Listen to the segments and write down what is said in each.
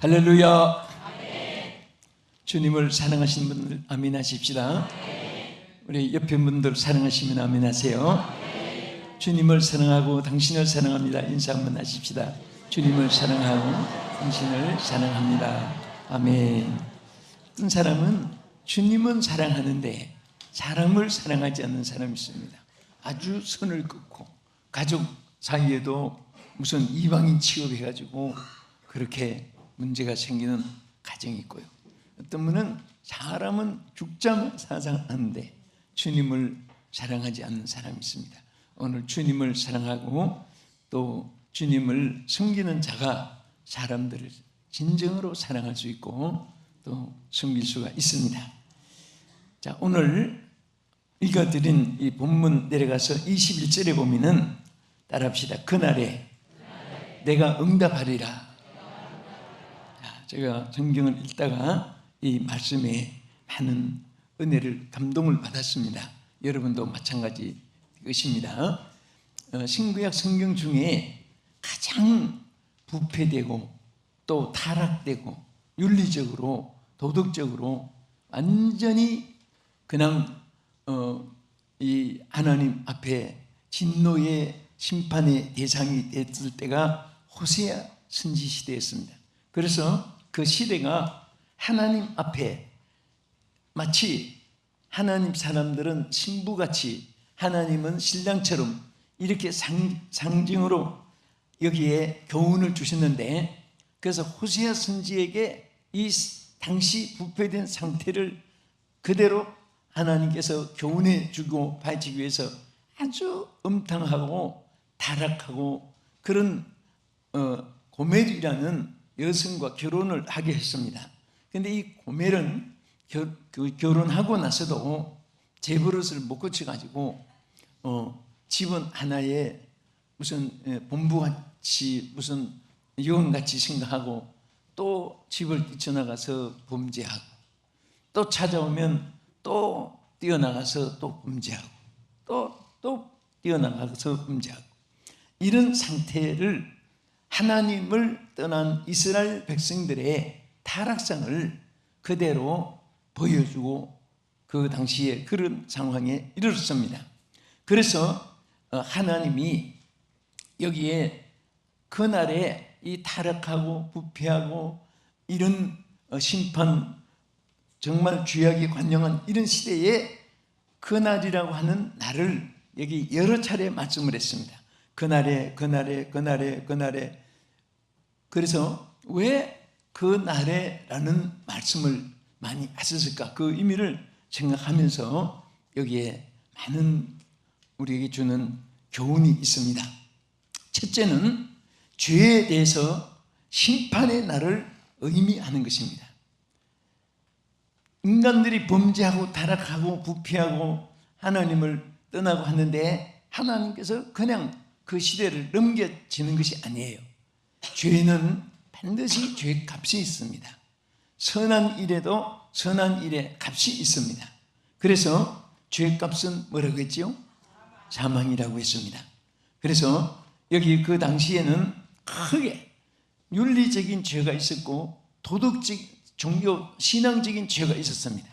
할렐루야. 주님을 사랑하시는 분들 아멘 하십시다. 우리 옆에 분들 사랑하시면 아멘 하세요. 주님을 사랑하고 당신을 사랑합니다. 인사 한번 하십시다. 주님을 사랑하고 당신을 사랑합니다. 아멘. 어떤 사람은 주님은 사랑하는데 사람을 사랑하지 않는 사람이 있습니다. 아주 선을 긋고 가족 사이에도 무슨 이방인 취급해가지고 그렇게 문제가 생기는 가정이 있고요. 어떤 분은 사람은 죽자만 사랑하는데 주님을 사랑하지 않는 사람이 있습니다. 오늘 주님을 사랑하고 또 주님을 섬기는 자가 사람들을 진정으로 사랑할 수 있고 또 섬길 수가 있습니다. 자, 오늘 읽어드린 이 본문 내려가서 21절에 보면은 따라합시다. 그날에 내가 응답하리라. 제가 성경을 읽다가 이 말씀에 많은 은혜를 감동을 받았습니다. 여러분도 마찬가지 것입니다. 신구약 성경 중에 가장 부패되고 또 타락되고 윤리적으로 도덕적으로 완전히 그냥 이 하나님 앞에 진노의 심판의 대상이 됐을 때가 호세아 선지 시대였습니다. 그래서 그 시대가 하나님 앞에 마치 하나님 사람들은 신부같이 하나님은 신랑처럼 이렇게 상징으로 여기에 교훈을 주셨는데, 그래서 호세아 선지에게 이 당시 부패된 상태를 그대로 하나님께서 교훈해 주고 바치기 위해서 아주 음탕하고 타락하고 그런 고멜이라는 여성과 결혼을 하게 했습니다. 그런데 이 고멜은 결혼하고 나서도 재버릇을 못 고쳐가지고 집은 하나의 무슨 본부같이 무슨 요원같이 생각하고 또 집을 뛰쳐나가서 범죄하고 또 찾아오면 또 뛰어나가서 또 범죄하고 또 뛰어나가서 범죄하고 이런 상태를 하나님을 떠난 이스라엘 백성들의 타락상을 그대로 보여주고 그 당시에 그런 상황에 이르렀습니다. 그래서 하나님이 여기에 그날에 이 타락하고 부패하고 이런 심판 정말 죄악이 관영한 이런 시대에 그날이라고 하는 날을 여기 여러 차례 말씀을 했습니다. 그날에 그래서 왜 그날에라는 말씀을 많이 하셨을까? 그 의미를 생각하면서 여기에 많은 우리에게 주는 교훈이 있습니다. 첫째는 죄에 대해서 심판의 날을 의미하는 것입니다. 인간들이 범죄하고 타락하고 부패하고 하나님을 떠나고 하는데 하나님께서 그냥 그 시대를 넘겨지는 것이 아니에요. 죄는 반드시 죄 값이 있습니다. 선한 일에도 선한 일의 값이 있습니다. 그래서 죄 값은 뭐라고 했죠? 사망이라고 했습니다. 그래서 여기 그 당시에는 크게 윤리적인 죄가 있었고 도덕적, 종교, 신앙적인 죄가 있었습니다.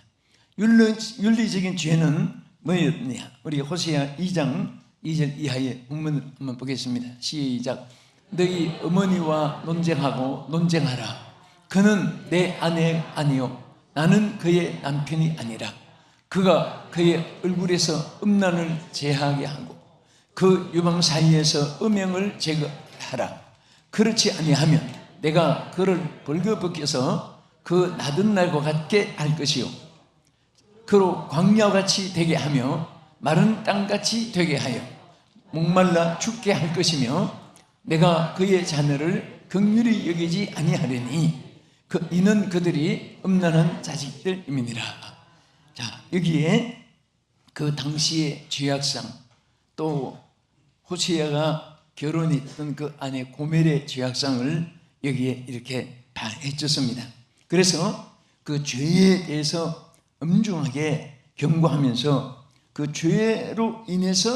윤리적인 죄는 뭐였냐? 우리 호세아 2장 2절 이하의 본문을 한번 보겠습니다. 시작. 너희 어머니와 논쟁하라. 그는 내 아내 아니요 나는 그의 남편이 아니라 그가 그의 얼굴에서 음란을 제하게 하고 그 유방 사이에서 음행을 제거하라. 그렇지 아니하면 내가 그를 벌거벗겨서 그 나던 날과 같게 할 것이요 그로 광야같이 되게 하며 마른 땅같이 되게 하여 목말라 죽게 할 것이며 내가 그의 자녀를 긍휼히 여기지 아니하려니 이는 그들이 음란한 자식들임이니라. 자, 여기에 그 당시의 죄악상 또 호세아가 결혼했던 그 아내 고멜의 죄악상을 여기에 이렇게 다 해줬습니다. 그래서 그 죄에 대해서 엄중하게 경고하면서 그 죄로 인해서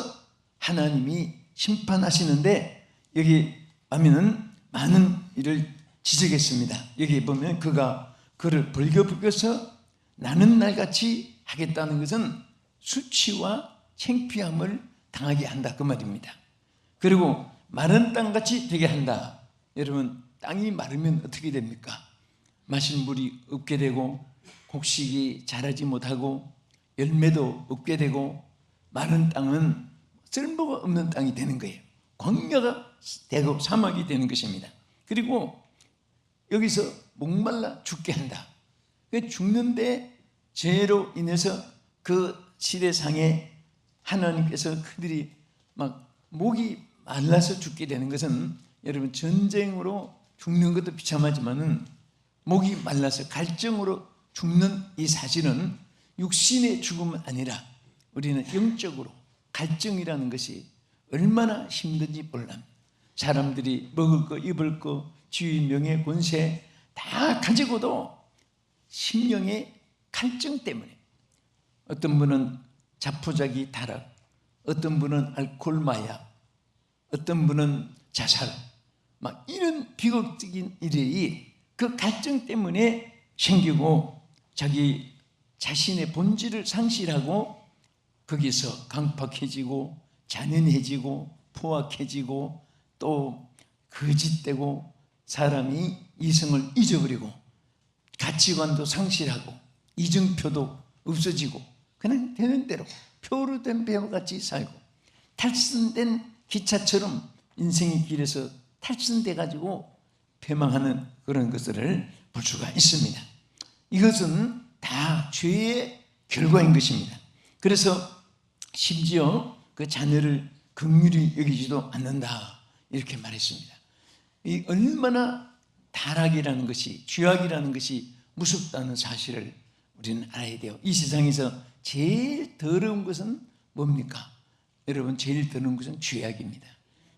하나님이 심판하시는데 여기 하면은 많은 일을 지적했습니다. 여기 보면 그가 그를 벌거벗겨서 나는 날같이 하겠다는 것은 수치와 창피함을 당하게 한다 그 말입니다. 그리고 마른 땅같이 되게 한다. 여러분, 땅이 마르면 어떻게 됩니까? 마실 물이 없게 되고 곡식이 자라지 못하고 열매도 없게 되고 마른 땅은 쓸모가 없는 땅이 되는 거예요. 광야가 되고 사막이 되는 것입니다. 그리고 여기서 목말라 죽게 한다. 죽는데 죄로 인해서 그 시대상에 하나님께서 그들이 막 목이 말라서 죽게 되는 것은, 여러분, 전쟁으로 죽는 것도 비참하지만은 목이 말라서 갈증으로 죽는 이 사실은 육신의 죽음은 아니라 우리는 영적으로 갈증이라는 것이 얼마나 힘든지 몰라. 사람들이 먹을 거, 입을 거, 지위, 명예, 권세 다 가지고도 심령의 갈증 때문에, 어떤 분은 자포자기 타락, 어떤 분은 알코올 마약, 어떤 분은 자살, 막 이런 비극적인 일이 그 갈증 때문에 생기고 자기 자신의 본질을 상실하고 거기서 강팍해지고 잔인해지고 포악해지고 또 거짓되고 사람이 이성을 잊어버리고 가치관도 상실하고 이정표도 없어지고 그냥 되는 대로 표로 된 배우같이 살고 탈선된 기차처럼 인생의 길에서 탈선돼 가지고 패망하는 그런 것들을 볼 수가 있습니다. 이것은 다 죄의 결과인 것입니다. 그래서 심지어 그 자녀를 긍휼히 여기지도 않는다 이렇게 말했습니다. 이 얼마나 타락이라는 것이, 죄악이라는 것이 무섭다는 사실을 우리는 알아야 돼요. 이 세상에서 제일 더러운 것은 뭡니까? 여러분, 제일 더러운 것은 죄악입니다.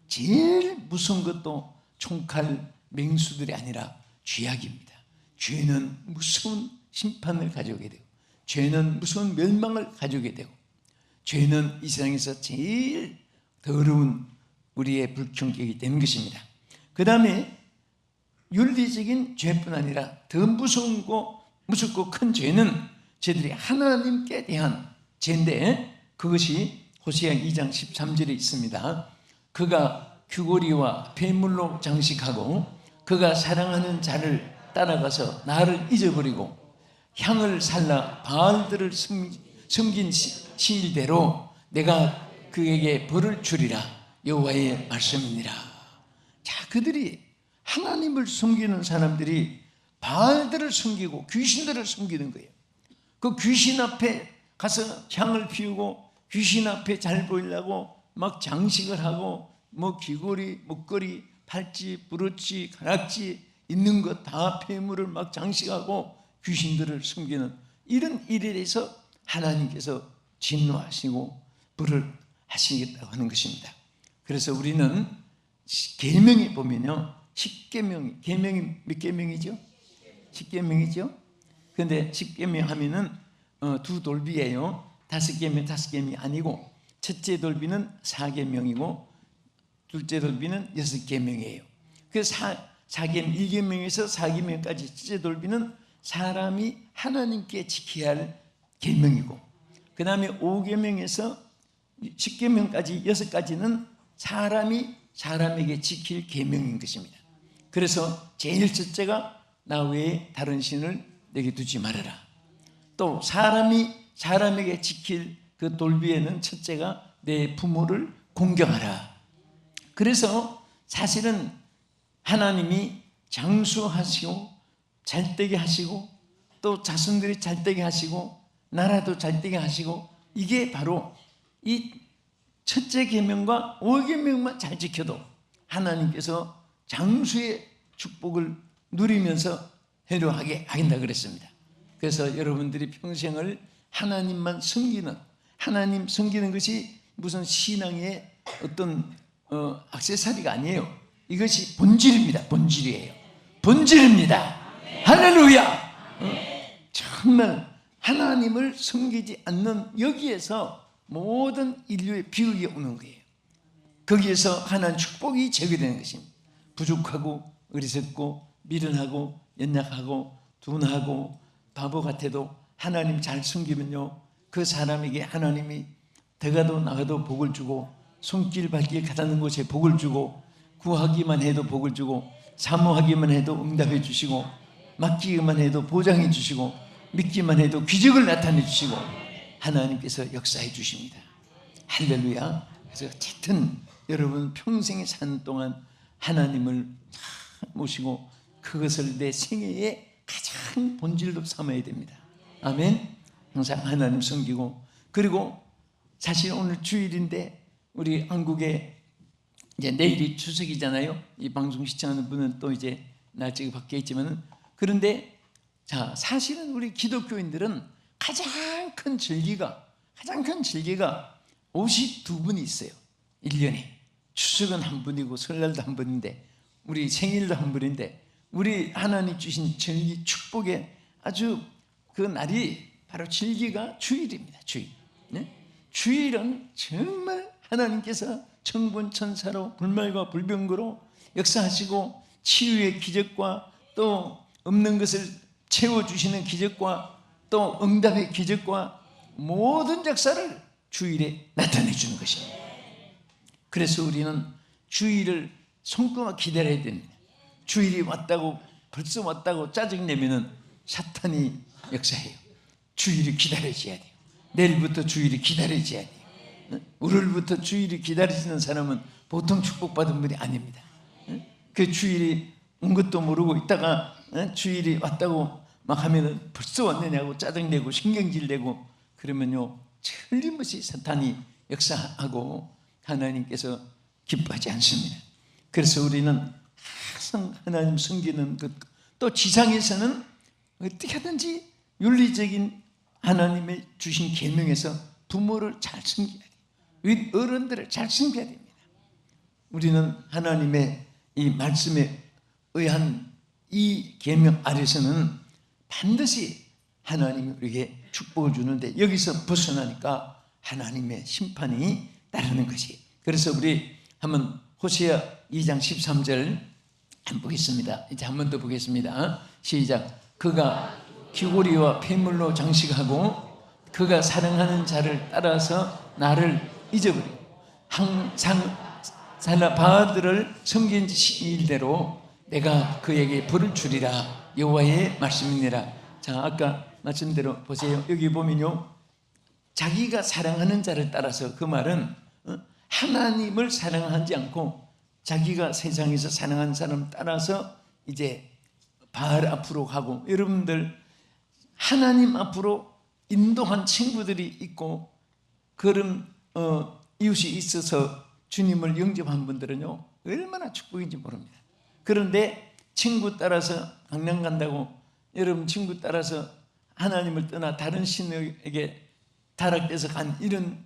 제일 무서운 것도 총칼 맹수들이 아니라 죄악입니다. 죄는 무서운 심판을 가져오게 되고, 죄는 무서운 멸망을 가져오게 되고, 죄는 이 세상에서 제일 더러운 우리의 불경격이 되는 것입니다. 그 다음에 윤리적인 죄뿐 아니라 더 무섭고 큰 죄는 저희들이 하나님께 대한 죄인데, 그것이 호세아 2장 13절에 있습니다. 그가 귀고리와 폐물로 장식하고 그가 사랑하는 자를 따라가서 나를 잊어버리고 향을 살라 바알들을 섬긴 시일대로 내가 그에게 벌을 주리라. 여호와의 말씀이니라. 자, 그들이 하나님을 섬기는 사람들이 바알들을 섬기고 귀신들을 섬기는 거예요. 그 귀신 앞에 가서 향을 피우고 귀신 앞에 잘 보이려고 막 장식을 하고 뭐 귀걸이, 목걸이, 팔찌, 브로치, 가락지 있는 것 다 폐물을 막 장식하고 귀신들을 섬기는 이런 일에 대해서 하나님께서 진노하시고 벌을 하시겠다고 하는 것입니다. 그래서 우리는 계명에 보면요, 10계명이, 계명이 몇 계명이죠? 10계명이죠? 그런데 10계명 하면은 두 돌비예요. 5계명, 5계명이 아니고, 첫째 돌비는 4계명이고 둘째 돌비는 6계명이에요. 그 1계명에서 4계명까지 첫째 돌비는 사람이 하나님께 지켜야 할 계명이고, 그 다음에 5계명에서 10계명까지 6가지는 사람이 사람에게 지킬 계명인 것입니다. 그래서 제일 첫째가 나 외에 다른 신을 내게 두지 말아라. 또 사람이 사람에게 지킬 그 돌비에는 첫째가 내 부모를 공경하라. 그래서 사실은 하나님이 장수하시고 잘되게 하시고 또 자손들이 잘되게 하시고 나라도 잘되게 하시고, 이게 바로 이 첫째 계명과 5계명만 잘 지켜도 하나님께서 장수의 축복을 누리면서 해로하게 하긴다 그랬습니다. 그래서 여러분들이 평생을 하나님만 섬기는, 하나님 섬기는 것이 무슨 신앙의 어떤 액세서리가 아니에요. 이것이 본질입니다. 본질이에요. 본질입니다. 할렐루야. 정말 하나님을 섬기지 않는 여기에서 모든 인류의 비극이 오는 거예요. 거기에서 하나님 축복이 제거되는 것입니다. 부족하고 어리석고 미련하고 연약하고 둔하고 바보 같아도 하나님 잘 숨기면요, 그 사람에게 하나님이 들어가도 나가도 복을 주고, 손길 발길 가다는 곳에 복을 주고, 구하기만 해도 복을 주고, 사모하기만 해도 응답해 주시고, 맡기기만 해도 보장해 주시고, 믿기만 해도 기적을 나타내 주시고, 하나님께서 역사해 주십니다. 할렐루야. 그래서 어쨌든 여러분 평생에 사는 동안 하나님을 모시고 그것을 내 생애의 가장 본질로 삼아야 됩니다. 아멘. 항상 하나님 섬기고, 그리고 사실 오늘 주일인데 우리 한국에 이제 내일이 추석이잖아요. 이 방송 시청하는 분은 또 이제 날짜가 바뀌어 있지만은, 그런데 자, 사실은 우리 기독교인들은 가장 큰 절기가 52분이 있어요. 1년에. 추석은 한 번이고 설날도 한 번인데, 우리 생일도 한 번인데, 우리 하나님 주신 절기 축복의 아주 그 날이 바로 절기가 주일입니다. 주일. 네? 주일은 정말 하나님께서 천군천사로 불말과 불병거로 역사하시고, 치유의 기적과 또 없는 것을 채워주시는 기적과 또 응답의 기적과 모든 역사를 주일에 나타내 주는 것입니다. 그래서 우리는 주일을 손꼽아 기다려야 됩니다. 주일이 왔다고, 벌써 왔다고 짜증내면은 사탄이 역사해요. 주일이 기다려져야 돼요. 내일부터 주일이 기다려져야 돼요. 오늘부터 주일이 기다리시는 사람은 보통 축복받은 분이 아닙니다. 그 주일이 온 것도 모르고 있다가 주일이 왔다고 막 하면은 벌써 왔느냐고 짜증내고 신경질내고 그러면요, 틀림없이 사탄이 역사하고 하나님께서 기뻐하지 않습니다. 그래서 우리는 항상 하나님 섬기는 것, 또 지상에서는 어떻게 하든지 윤리적인 하나님의 주신 계명에서 부모를 잘 섬겨야 돼요. 어른들을 잘 섬겨야 됩니다. 우리는 하나님의 이 말씀에 의한 이 계명 아래서는 반드시 하나님이 우리에게 축복을 주는데, 여기서 벗어나니까 하나님의 심판이 따르는 것이. 그래서 우리 한번 호세아 2장 13절 한번 보겠습니다. 이제 한 번 더 보겠습니다. 시작. 그가 귀고리와 폐물로 장식하고 그가 사랑하는 자를 따라서 나를 잊어버리고 항상 바알들을 섬긴 일대로 내가 그에게 벌을 주리라. 여호와의 말씀이니라. 자, 아까 말씀대로 보세요. 여기 보면요, 자기가 사랑하는 자를 따라서, 그 말은 하나님을 사랑하지 않고 자기가 세상에서 사랑하는 사람 따라서 이제 바알 앞으로 가고, 여러분들 하나님 앞으로 인도한 친구들이 있고 그런 이웃이 있어서 주님을 영접한 분들은요, 얼마나 축복인지 모릅니다. 그런데 친구 따라서 강남 간다고, 여러분 친구 따라서 하나님을 떠나 다른 신에게 타락돼서 간 이런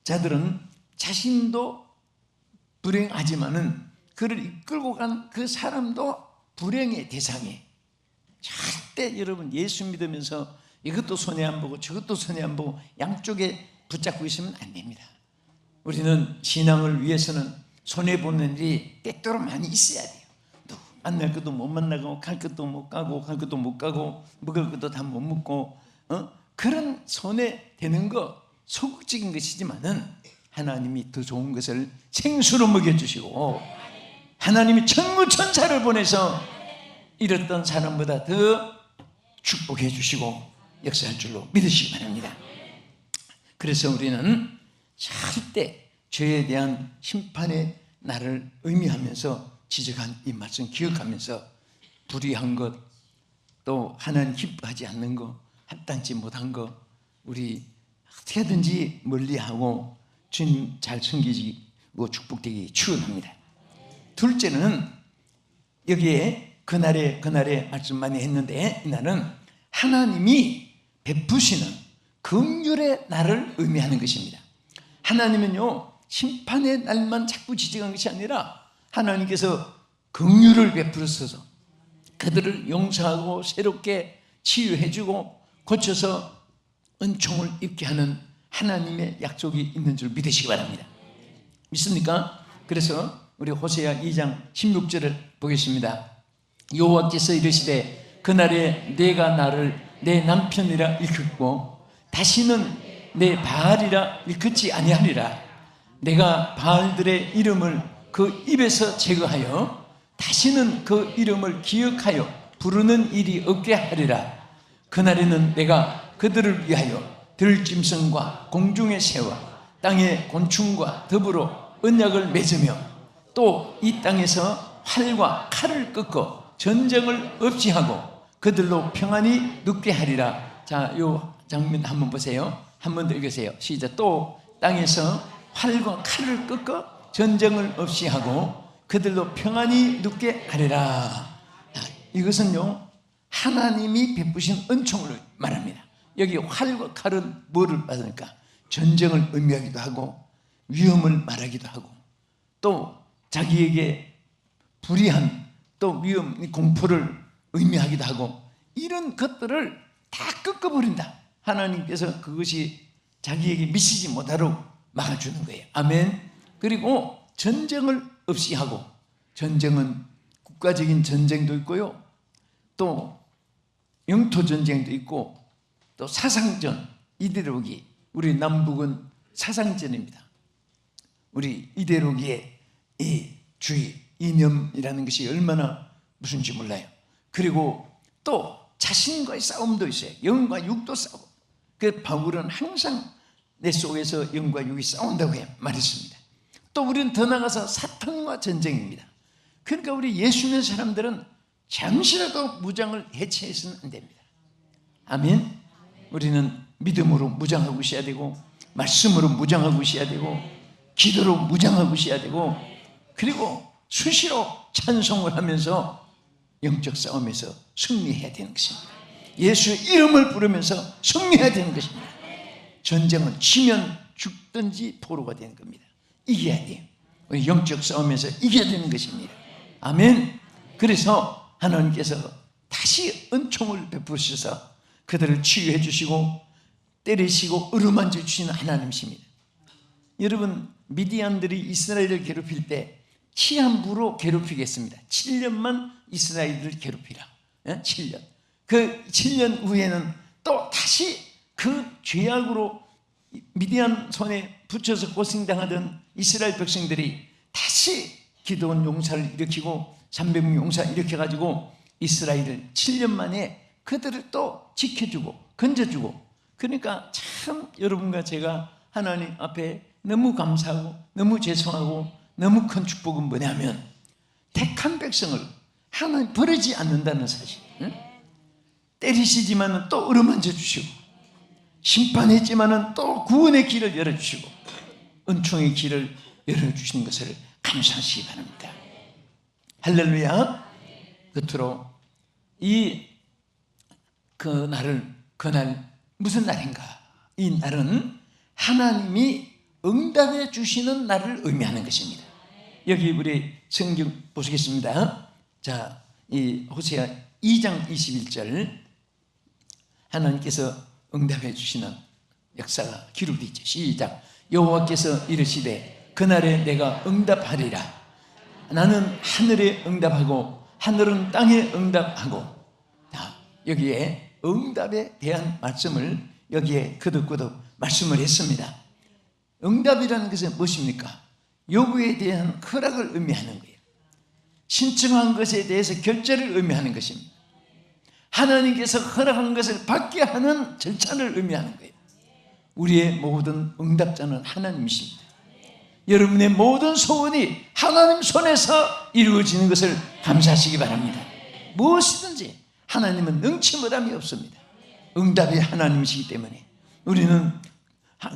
자들은 자신도 불행하지만은 그를 이끌고 간 그 사람도 불행의 대상이에요. 절대 여러분 예수 믿으면서 이것도 손해 안 보고 저것도 손해 안 보고 양쪽에 붙잡고 있으면 안 됩니다. 우리는 신앙을 위해서는 손해 보는 일이 때때로 많이 있어야 돼요. 또 만날 것도 못 만나고, 갈 것도 못 가고, 갈 것도 못 가고, 먹을 것도 다 못 먹고, 그런 손해 되는 거 소극적인 것이지만은 하나님이 더 좋은 것을 생수로 먹여주시고, 하나님이 천구천사를 보내서 잃었던 사람보다 더 축복해 주시고 역사할 줄로 믿으시기 바랍니다. 그래서 우리는 절대 죄에 대한 심판의 날을 의미하면서 지적한 이 말씀 기억하면서 불의한 것, 또 하나님 기뻐하지 않는 것, 합당치 못한 것 우리 어떻게든지 멀리하고 주님 잘 섬기고 축복되기 축원합니다. 둘째는 여기에 그날에 말씀 많이 했는데, 이날은 하나님이 베푸시는 긍휼의 날을 의미하는 것입니다. 하나님은요, 심판의 날만 자꾸 지적한 것이 아니라 하나님께서 긍휼을 베풀어서 그들을 용서하고 새롭게 치유해주고 고쳐서 은총을 입게 하는 하나님의 약속이 있는 줄 믿으시기 바랍니다. 믿습니까? 그래서 우리 호세아 2장 16절을 보겠습니다. 여호와께서 이르시되 그날에 내가 나를 내 남편이라 일컫고 다시는 내 바알이라 일컫지 아니하리라. 내가 바알들의 이름을 그 입에서 제거하여 다시는 그 이름을 기억하여 부르는 일이 없게 하리라. 그날에는 내가 그들을 위하여 들짐승과 공중의 새와 땅의 곤충과 더불어 언약을 맺으며 또 이 땅에서 활과 칼을 꺾어 전쟁을 없이 하고 그들로 평안히 눕게 하리라. 자, 요 장면 한번 보세요. 한 번 더 읽으세요. 시작. 또 땅에서 활과 칼을 꺾어 전쟁을 없이 하고 그들로 평안히 눕게 하리라. 이것은요, 하나님이 베푸신 은총을 말합니다. 여기 활과 칼은 뭐를 말하니까 전쟁을 의미하기도 하고 위험을 말하기도 하고 또 자기에게 불의한 또 위험, 공포를 의미하기도 하고 이런 것들을 다 꺾어버린다. 하나님께서 그것이 자기에게 미치지 못하도록 막아주는 거예요. 아멘. 그리고 전쟁을 없이 하고, 전쟁은 국가적인 전쟁도 있고요, 또 영토 전쟁도 있고, 또 사상전, 이데올로기. 우리 남북은 사상전입니다. 우리 이데올로기의 이 주의, 이념이라는 것이 얼마나 무슨지 몰라요. 그리고 또 자신과의 싸움도 있어요. 영과 육도 싸우고. 그 바울은 항상 내 속에서 영과 육이 싸운다고 말했습니다. 또 우리는 더 나가서 사탄과 전쟁입니다. 그러니까 우리 예수 믿는 사람들은 잠시라도 무장을 해체해서는 안 됩니다. 아멘. 우리는 믿음으로 무장하고 있어야 되고, 말씀으로 무장하고 있어야 되고, 기도로 무장하고 있어야 되고, 그리고 수시로 찬송을 하면서 영적 싸움에서 승리해야 되는 것입니다. 예수의 이름을 부르면서 승리해야 되는 것입니다. 전쟁은 지면 죽든지 포로가 되는 겁니다. 이겨야 돼요. 우리 영적 싸움에서 이겨야 되는 것입니다. 아멘. 그래서 하나님께서 다시 은총을 베푸셔서 그들을 치유해 주시고 때리시고 어루만져 주시는 하나님이십니다. 여러분, 미디안들이 이스라엘을 괴롭힐 때 치안부로 괴롭히겠습니다. 7년만 이스라엘을 괴롭히라. 7년. 그 7년 후에는 또 다시 그 죄악으로 미디안 손에 붙여서 고생당하던 이스라엘 백성들이 다시 기드온 용사를 일으키고 300명 용사 일으켜가지고 이스라엘을 7년 만에 그들을 또 지켜주고 건져주고. 그러니까 참 여러분과 제가 하나님 앞에 너무 감사하고 너무 죄송하고 너무 큰 축복은 뭐냐면 택한 백성을 하나님 버리지 않는다는 사실. 응? 때리시지만 또 어루만져 주시고 심판했지만 또 구원의 길을 열어주시고 은총의 길을 열어주시는 것을 감사하시기 바랍니다. 할렐루야. 끝으로 그날 무슨 날인가? 이 날은 하나님이 응답해 주시는 날을 의미하는 것입니다. 여기 우리 성경 보시겠습니다. 자, 이 호세아 2장 21절 하나님께서 응답해 주시는 역사가 기록되어 있죠. 시작. 여호와께서 이르시되 그날에 내가 응답하리라. 나는 하늘에 응답하고 하늘은 땅에 응답하고. 자, 여기에 응답에 대한 말씀을 여기에 거듭거듭 말씀을 했습니다. 응답이라는 것은 무엇입니까? 요구에 대한 허락을 의미하는 거예요. 신청한 것에 대해서 결제를 의미하는 것입니다. 하나님께서 허락한 것을 받게 하는 절차를 의미하는 거예요. 우리의 모든 응답자는 하나님이십니다. 여러분의 모든 소원이 하나님 손에서 이루어지는 것을 감사하시기 바랍니다. 무엇이든지 하나님은 능치 못함이 없습니다. 응답이 하나님이시기 때문에 우리는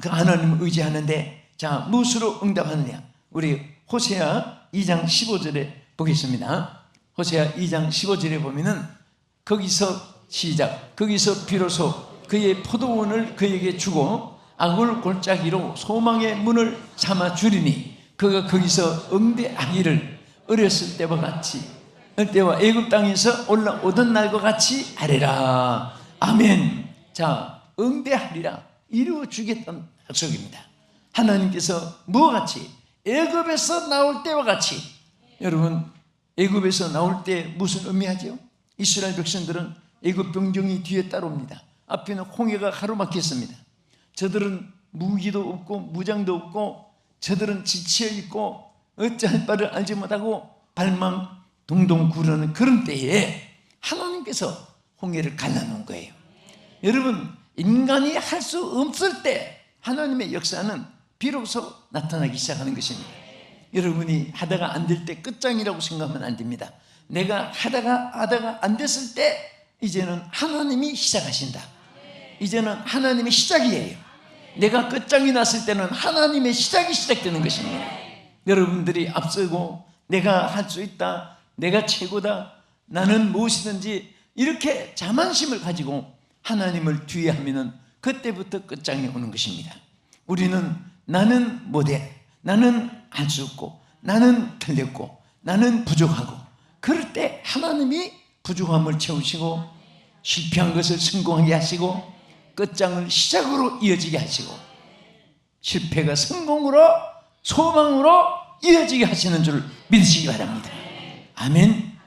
그 하나님을 의지하는데, 자, 무엇으로 응답하느냐? 우리 호세아 2장 15절에 보겠습니다. 호세아 2장 15절에 보면은 거기서 시작. 거기서 비로소 그의 포도원을 그에게 주고 아굴 골짜기로 소망의 문을 삼아 주리니 그가 거기서 응대하기를 어렸을 때와 같이 때와 애굽 땅에서 올라오던 날과 같이 하리라. 아멘. 자, 응대하리라. 이루어주겠다는 약속입니다. 하나님께서 무엇 같이? 애굽에서 나올 때와 같이. 여러분, 애굽에서 나올 때 무슨 의미하죠? 이스라엘 백성들은 애굽 병정이 뒤에 따라옵니다. 앞에는 홍해가 가로막혔습니다. 저들은 무기도 없고 무장도 없고 저들은 지쳐 있고 어찌할 바를 알지 못하고 발만 동동 구르는 그런 때에 하나님께서 홍해를 갈라놓은 거예요. 여러분, 인간이 할 수 없을 때 하나님의 역사는 비로소 나타나기 시작하는 것입니다. 여러분이 하다가 안 될 때 끝장이라고 생각하면 안 됩니다. 내가 하다가 안 됐을 때 이제는 하나님이 시작하신다. 이제는 하나님의 시작이에요. 내가 끝장이 났을 때는 하나님의 시작이 시작되는 것입니다. 여러분들이 앞서고 내가 할 수 있다, 내가 최고다, 나는 무엇이든지 이렇게 자만심을 가지고 하나님을 뒤에 하면은 그때부터 끝장이 오는 것입니다. 우리는 나는 못해, 나는 할 수 없고, 나는 틀렸고, 나는 부족하고, 그럴 때 하나님이 부족함을 채우시고 실패한 것을 성공하게 하시고 끝장을 시작으로 이어지게 하시고 실패가 성공으로 소망으로 이어지게 하시는 줄 믿으시기 바랍니다. 아멘.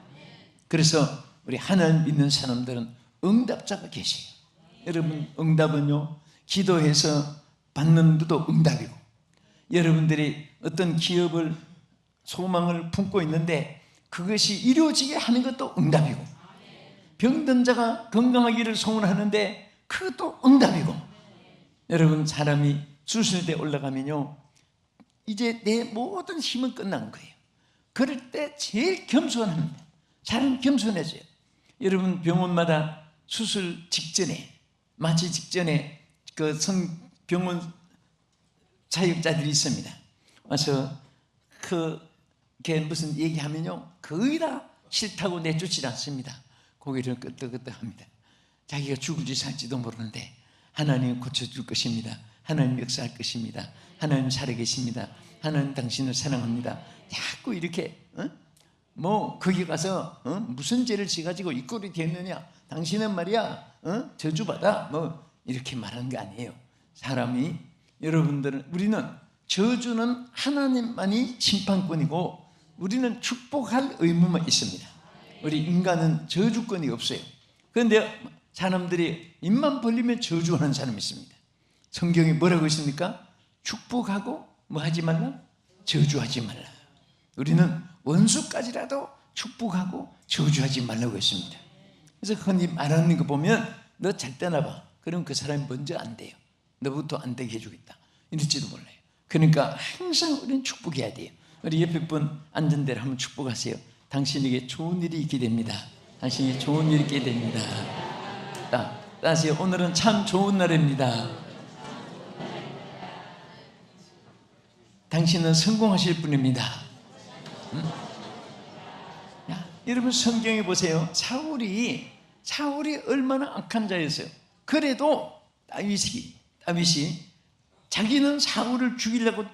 그래서 우리 하나님 믿는 사람들은 응답자가 계세요. 여러분, 응답은요, 기도해서 받는 것도 응답이고, 여러분들이 어떤 기업을 소망을 품고 있는데 그것이 이루어지게 하는 것도 응답이고, 병든 자가 건강하기를 소원하는데 그것도 응답이고, 여러분, 사람이 수술대에 올라가면요, 이제 내 모든 힘은 끝난 거예요. 그럴 때 제일 겸손합니다. 사람 겸손해져요. 여러분, 병원마다 수술 직전에, 마취 직전에 그 병원 사역자들이 있습니다. 와서 그게 무슨 얘기하면요, 거의 다 싫다고 내쫓지 않습니다. 고개를 끄덕끄덕합니다. 자기가 죽을지 살지도 모르는데 하나님 고쳐줄 것입니다. 하나님 역사할 것입니다. 하나님 살아계십니다. 하나님 당신을 사랑합니다. 자꾸 이렇게 거기 가서 무슨 죄를 지가지고 이 꼴이 됐느냐, 당신은 말이야 저주받아, 이렇게 말하는 게 아니에요. 사람이, 여러분들은, 우리는 저주는 하나님만이 심판권이고 우리는 축복할 의무만 있습니다. 우리 인간은 저주권이 없어요. 그런데 사람들이 입만 벌리면 저주하는 사람이 있습니다. 성경이 뭐라고 있습니까? 축복하고 뭐 하지 말라? 저주하지 말라. 우리는 원수까지라도 축복하고 저주하지 말라고 했습니다. 그래서 흔히 말하는 거 보면 너 잘 떠나봐. 그럼 그 사람이 먼저 안 돼요. 너부터 안 되게 해주겠다. 이럴지도 몰라요. 그러니까 항상 우리는 축복해야 돼요. 우리 옆에 분 앉은 대로 한번 축복하세요. 당신에게 좋은 일이 있게 됩니다. 당신에게 좋은 일이 있게 됩니다. 다시, 오늘은 참 좋은 날입니다. 당신은 성공하실 분입니다. 여러분, 성경에 보세요. 사울이 얼마나 악한 자였어요. 그래도 다윗이 자기는 사울을 죽이려고,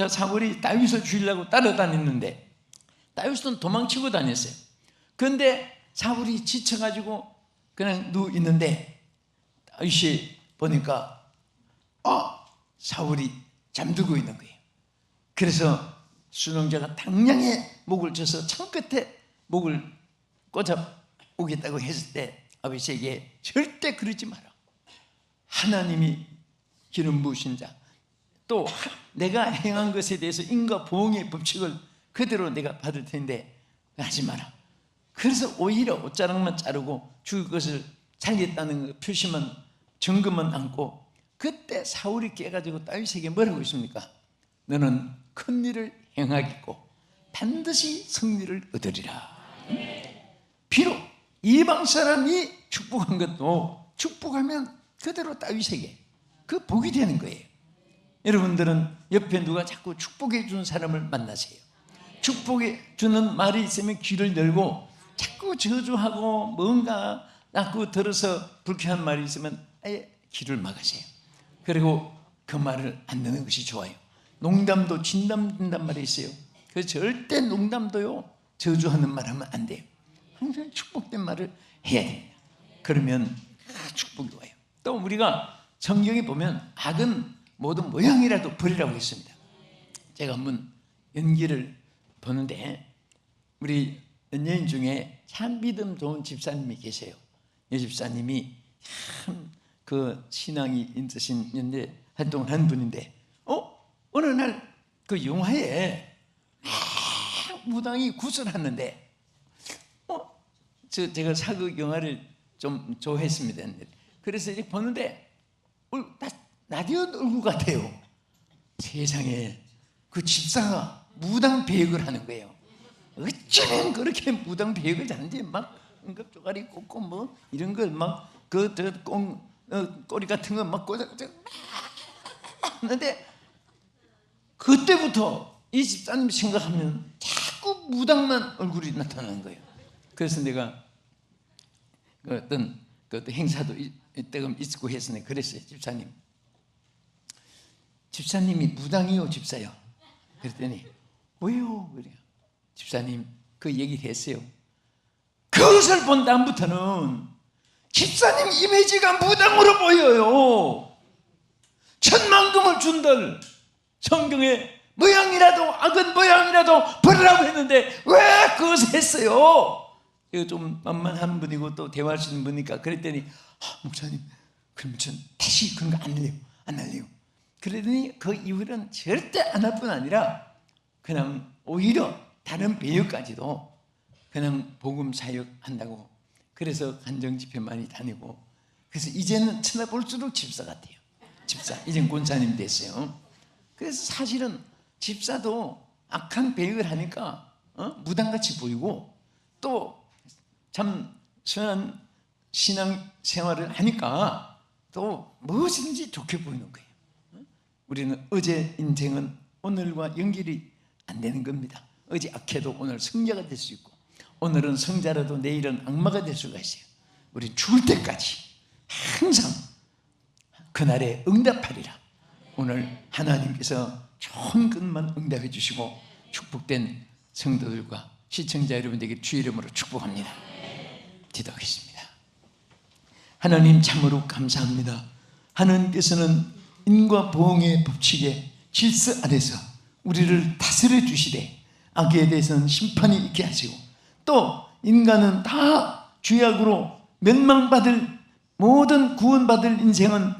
사울이 다윗을 죽이려고 따라다녔는데 다윗은 도망치고 다녔어요. 그런데 사울이 지쳐가지고 그냥 누워 있는데 다윗이 보니까 사울이 잠들고 있는 거예요. 그래서 순응자가 당냥에 목을 쳐서 창 끝에 목을 꽂아 오겠다고 했을 때 아비새에게 절대 그러지 마라. 하나님이 기름 부으신 자, 또 내가 행한 것에 대해서 인과 보응의 법칙을 그대로 내가 받을 텐데 하지 마라. 그래서 오히려 옷자락만 자르고 죽을 것을 살겠다는 표시만, 증거만 안고, 그때 사울이 깨가지고 다윗에게 뭐라고 했습니까? 너는 큰 일을 행하겠고 반드시 승리를 얻으리라. 비록 이방 사람이 축복한 것도 축복하면 그대로 다윗에게 그 복이 되는 거예요. 여러분들은 옆에 누가 자꾸 축복해 주는 사람을 만나세요. 축복해 주는 말이 있으면 귀를 열고, 자꾸 저주하고 뭔가 자꾸 들어서 불쾌한 말이 있으면 아예 귀를 막으세요. 그리고 그 말을 안 듣는 것이 좋아요. 농담도 진담된단 말이 있어요. 그 절대 농담도요, 저주하는 말 하면 안 돼요. 항상 축복된 말을 해야 됩니다. 그러면 축복이 와요. 또 우리가 성경에 보면 악은 모든 모양이라도 버리라고 했습니다. 제가 한번 연기를 보는데 우리 연예인 중에 참 믿음 좋은 집사님이 계세요. 이 집사님이 참 그 신앙이 있으신 연대 활동을 하는 분인데, 어느 날 그 영화에 무당이 구슬하는데, 제가 사극 영화를 좀 좋아했습니다. 그래서 이렇게 보는데 나디언 얼굴 같아요. 세상에 그 집사가 무당 배역을 하는 거예요. 어쩌면 그렇게 무당 배역을 하는지 막 응급조가리 꽂고 뭐 이런 걸 막 꼬리 같은 거 막 꽂아 하는데, 그때부터 이 집사님 생각하면 자꾸 무당만 얼굴이 나타나는 거예요. 그래서 내가 어떤 행사도 이때금 있고 했으니 그랬어요. 집사님이 무당이요 집사요? 그랬더니 왜요? 그래요. 집사님 그 얘기를 했어요. 그것을 본 다음부터는 집사님 이미지가 무당으로 보여요. 천만금을 준들 성경에 모양이라도 악은 모양이라도 버리라고 했는데 왜 그것을 했어요? 이거 좀 만만한 분이고 또 대화할 수 있는 분이니까 그랬더니, 목사님 그러면 전 다시 그런 거 안 할래요. 그러더니 그 이후로는 절대 안 할 뿐 아니라 그냥 오히려 다른 배역까지도 그냥 복음 사역한다고, 그래서 간정 집회 많이 다니고, 그래서 이제는 쳐다볼수록 집사 같아요. 집사, 이젠 권사님 됐어요. 그래서 사실은 집사도 악한 배역을 하니까 무당같이 보이고, 또 참 선한 신앙 생활을 하니까 또 무엇이든지 좋게 보이는 거예요. 우리는 어제 인생은 오늘과 연결이 안 되는 겁니다. 어제 악해도 오늘 성자가 될 수 있고, 오늘은 성자라도 내일은 악마가 될 수가 있어요. 우리 죽을 때까지 항상 그날에 응답하리라. 오늘 하나님께서 좋은 것만 응답해 주시고 축복된 성도들과 시청자 여러분들에게 주의 이름으로 축복합니다. 기도하겠습니다. 하나님 참으로 감사합니다. 하나님께서는 인과 보응의 법칙의 질서 안에서 우리를 다스려 주시되 악에 대해서는 심판이 있게 하시고, 또 인간은 다 죄악으로 멸망받을, 모든 구원받을 인생은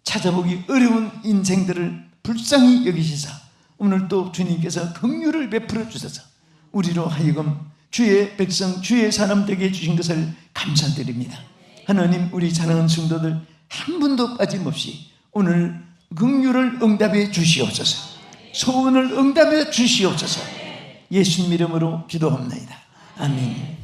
찾아보기 어려운 인생들을 불쌍히 여기시사 오늘 또 주님께서 긍휼을 베풀어 주셔서 우리로 하여금 주의 백성, 주의 사람 되게 해주신 것을 감사드립니다. 하나님, 우리 사랑하는 성도들 한 분도 빠짐없이 오늘 긍휼을 응답해 주시옵소서. 소원을 응답해 주시옵소서. 예수님 이름으로 기도합니다. 아멘.